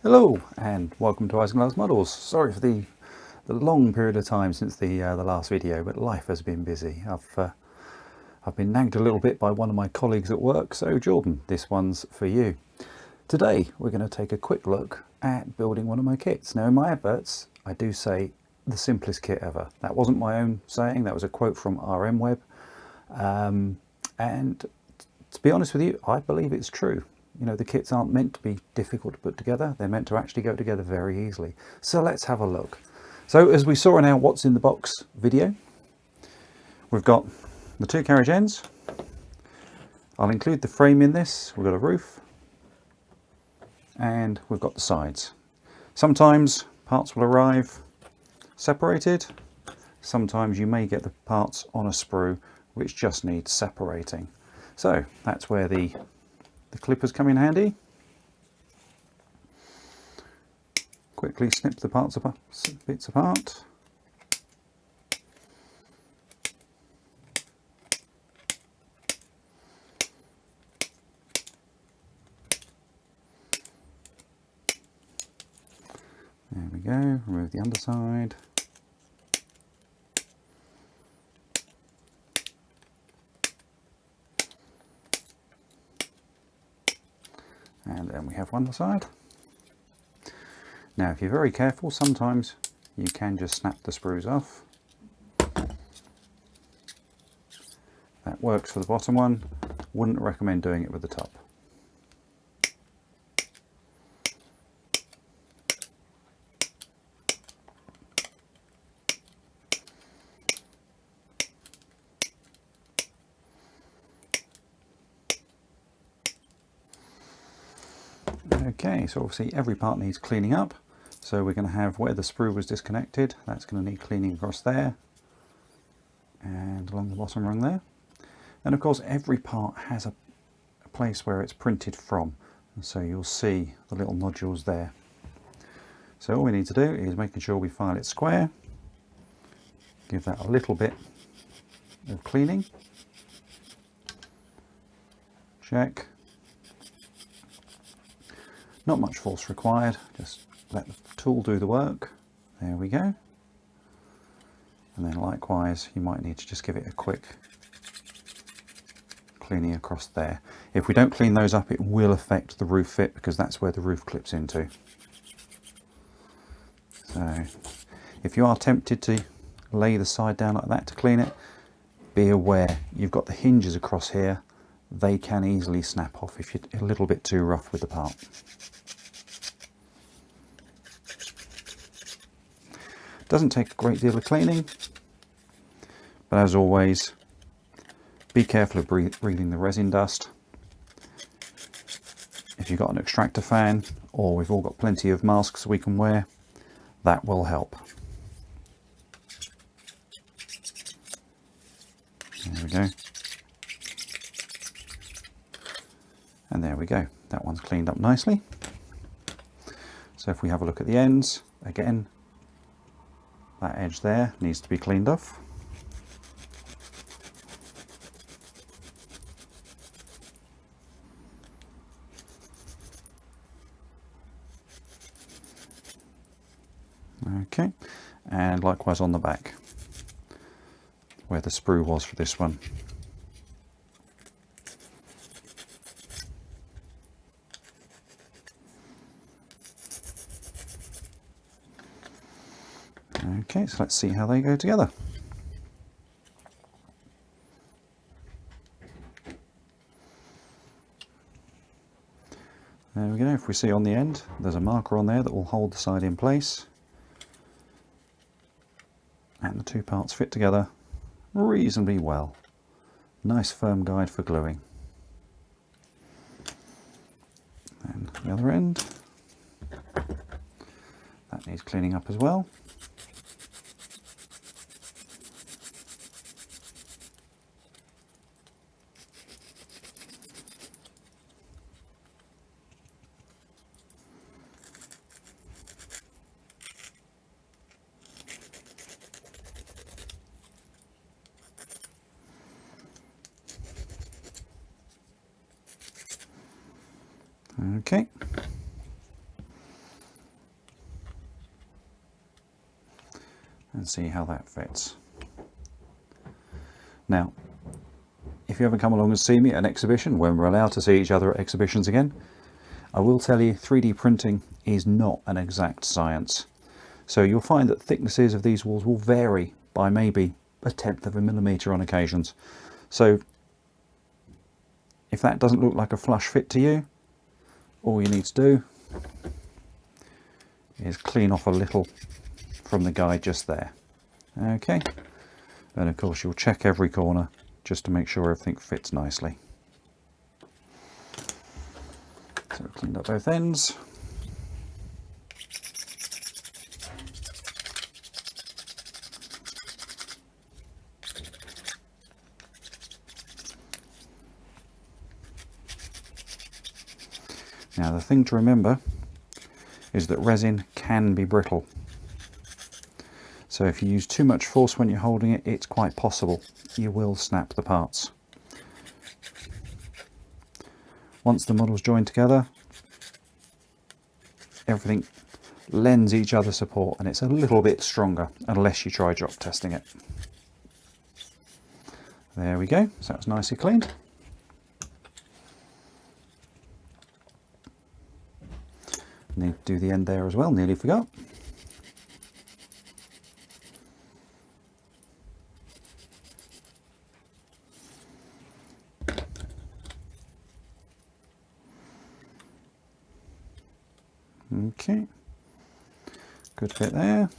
Hello and welcome to Isinglass Models. Sorry for the long period of time since the last video, but life has been busy. I've been nagged a little bit by one of my colleagues at work, so Jordan, this one's for you. Today we're going to take a quick look at building one of my kits. Now in my adverts I do say the simplest kit ever. That wasn't my own saying, that was a quote from RM Web, and to be honest with you, I believe it's true. You know, the kits aren't meant to be difficult to put together, they're meant to actually go together very easily. So let's have a look. So as we saw in our What's in the Box video, we've got the two carriage ends. I'll include the frame in this. We've got a roof and we've got the sides. Sometimes parts will arrive separated, sometimes you may get the parts on a sprue which just needs separating. So that's where the clippers come in handy. Quickly snip the bits apart. There we go, remove the underside. And then we have one side. Now if you're very careful, sometimes you can just snap the sprues off. That works for the bottom one. Wouldn't recommend doing it with the top. Okay, so obviously every part needs cleaning up. So we're going to have where the sprue was disconnected, that's going to need cleaning across there and along the bottom rung there. And of course every part has a place where it's printed from, and so you'll see the little nodules there. So all we need to do is making sure we file it square, give that a little bit of cleaning, check. Not much force required, just let the tool do the work. There we go. And then likewise, you might need to just give it a quick cleaning across there. If we don't clean those up, it will affect the roof fit because that's where the roof clips into. So if you are tempted to lay the side down like that to clean it, be aware you've got the hinges across here. They can easily snap off if you're a little bit too rough with the part. Doesn't take a great deal of cleaning, but as always, be careful of breathing the resin dust. If you've got an extractor fan, or we've all got plenty of masks we can wear, that will help. There we go. And there we go, that one's cleaned up nicely. So if we have a look at the ends, again, that edge there needs to be cleaned off. Okay, and likewise on the back, where the sprue was for this one. Okay, so let's see how they go together. There we go, if we see on the end, there's a marker on there that will hold the side in place. And the two parts fit together reasonably well. Nice firm guide for gluing. And the other end, that needs cleaning up as well. Okay, and see how that fits. Now, if you ever come along and see me at an exhibition, when we're allowed to see each other at exhibitions again, I will tell you 3D printing is not an exact science. So you'll find that thicknesses of these walls will vary by maybe 1/10 of a millimetre on occasions. So if that doesn't look like a flush fit to you, all you need to do is clean off a little from the guide just there. Okay, and of course you'll check every corner just to make sure everything fits nicely. So we've cleaned up both ends. Now the thing to remember is that resin can be brittle. So if you use too much force when you're holding it, it's quite possible you will snap the parts. Once the models join together, everything lends each other support and it's a little bit stronger unless you try drop testing it. There we go, so that's nicely cleaned. Need to do the end there as well, nearly forgot. Okay, good fit there.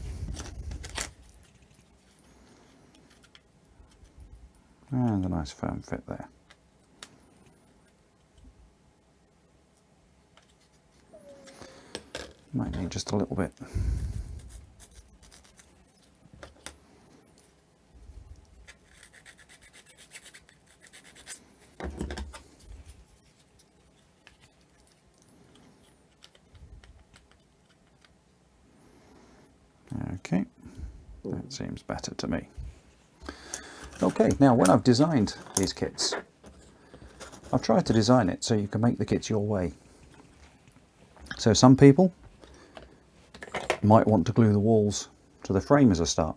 And a nice firm fit there. Might need just a little bit. Okay, that seems better to me. Okay, now when I've designed these kits, I've tried to design it so you can make the kits your way. So some people might want to glue the walls to the frame as a start.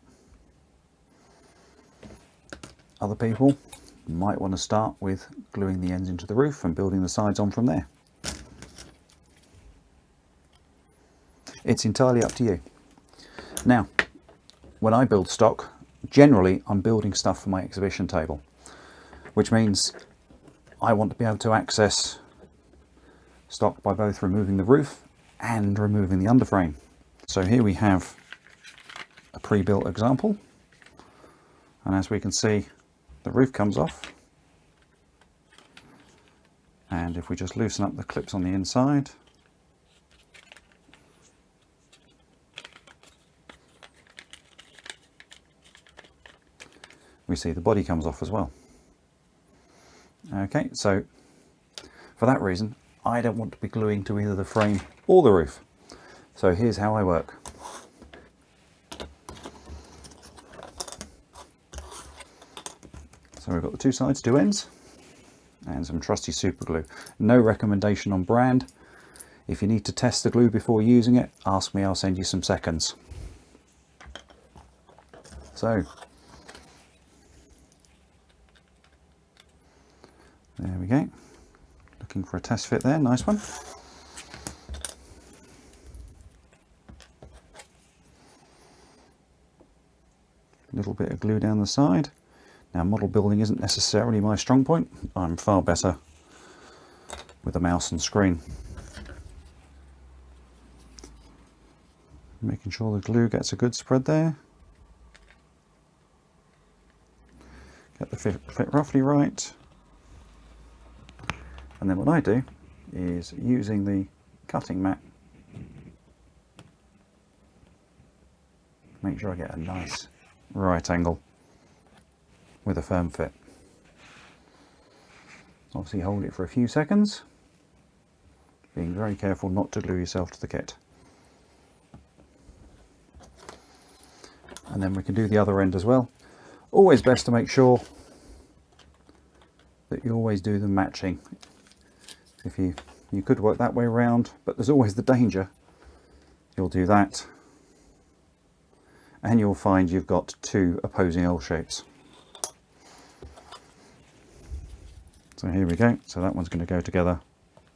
Other people might want to start with gluing the ends into the roof and building the sides on from there. It's entirely up to you. Now, when I build stock, generally I'm building stuff for my exhibition table, which means I want to be able to access stock by both removing the roof and removing the underframe. So here we have a pre-built example, and as we can see, the roof comes off, and if we just loosen up the clips on the inside, we see the body comes off as well. Okay, so for that reason, I don't want to be gluing to either the frame or the roof. So here's how I work. So we've got the two sides, two ends, and some trusty super glue. No recommendation on brand. If you need to test the glue before using it, ask me, I'll send you some seconds. So there we go. Looking for a test fit there, nice one. Little bit of glue down the side. Now, model building isn't necessarily my strong point. I'm far better with a mouse and screen. Making sure the glue gets a good spread there. Get the fit roughly right. And then what I do is, using the cutting mat, make sure I get a nice right angle with a firm fit. Obviously hold it for a few seconds, being very careful not to glue yourself to the kit. And then we can do the other end as well. Always best to make sure that you always do them matching. If you could work that way around, but there's always the danger you'll do that and you'll find you've got two opposing L shapes. So here we go. So that one's going to go together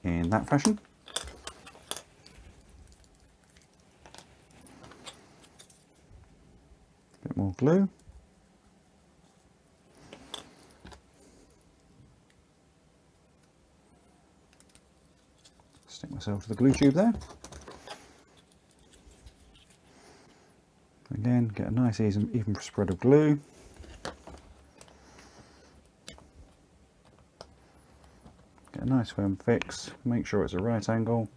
in that fashion. A bit more glue. Stick myself to the glue tube there. Again, get a nice even spread of glue. Get a nice firm fix, make sure it's a right angle.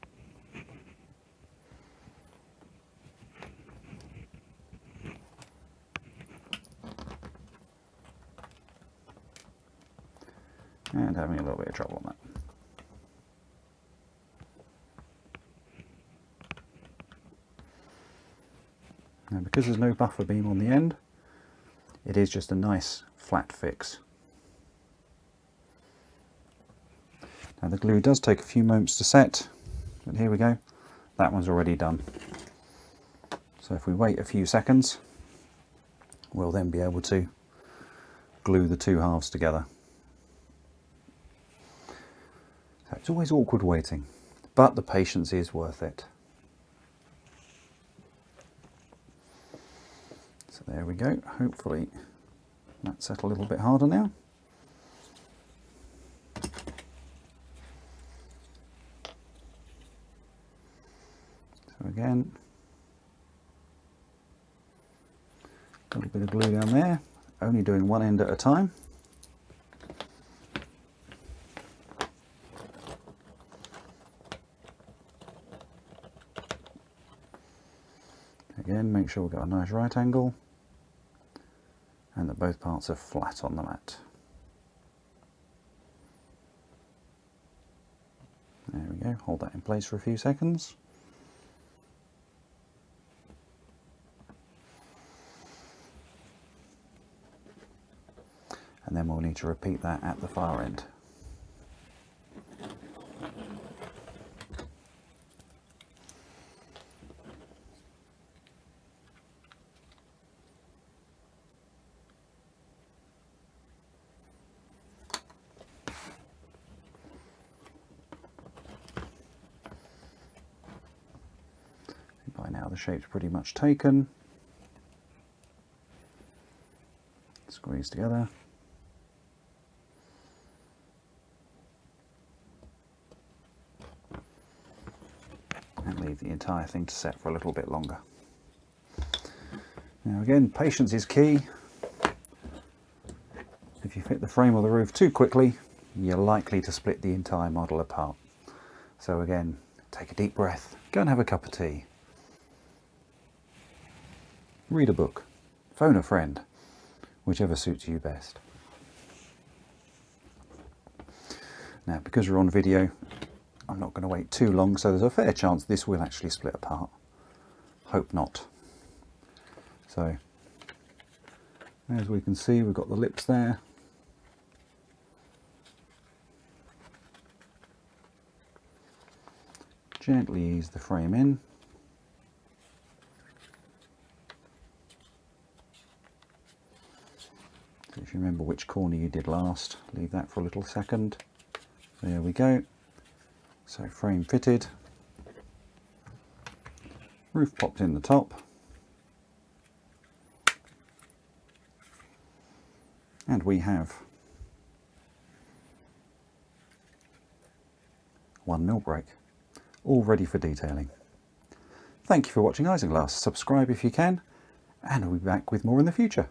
And having a little bit of trouble on that. Now, because there's no buffer beam on the end, it is just a nice flat fix. Now the glue does take a few moments to set, but here we go, that one's already done. So if we wait a few seconds, we'll then be able to glue the two halves together. So it's always awkward waiting, but the patience is worth it. So there we go, hopefully that's set a little bit harder now. So again, a little bit of glue down there, only doing one end at a time. Again, make sure we've got a nice right angle and that both parts are flat on the mat. There we go, hold that in place for a few seconds. And then we'll need to repeat that at the far end. By now the shape's pretty much taken. Squeeze together. And leave the entire thing to set for a little bit longer. Now again, patience is key. If you fit the frame or the roof too quickly, you're likely to split the entire model apart. So again, take a deep breath, go and have a cup of tea. Read a book, phone a friend, whichever suits you best. Now, because we're on video, I'm not going to wait too long, so there's a fair chance this will actually split apart. Hope not. So, as we can see, we've got the lips there. Gently ease the frame in. So if you remember which corner you did last, leave that for a little second. There we go. So frame fitted. Roof popped in the top. And we have one milk brake, all ready for detailing. Thank you for watching Isinglass. Subscribe if you can, and I'll be back with more in the future.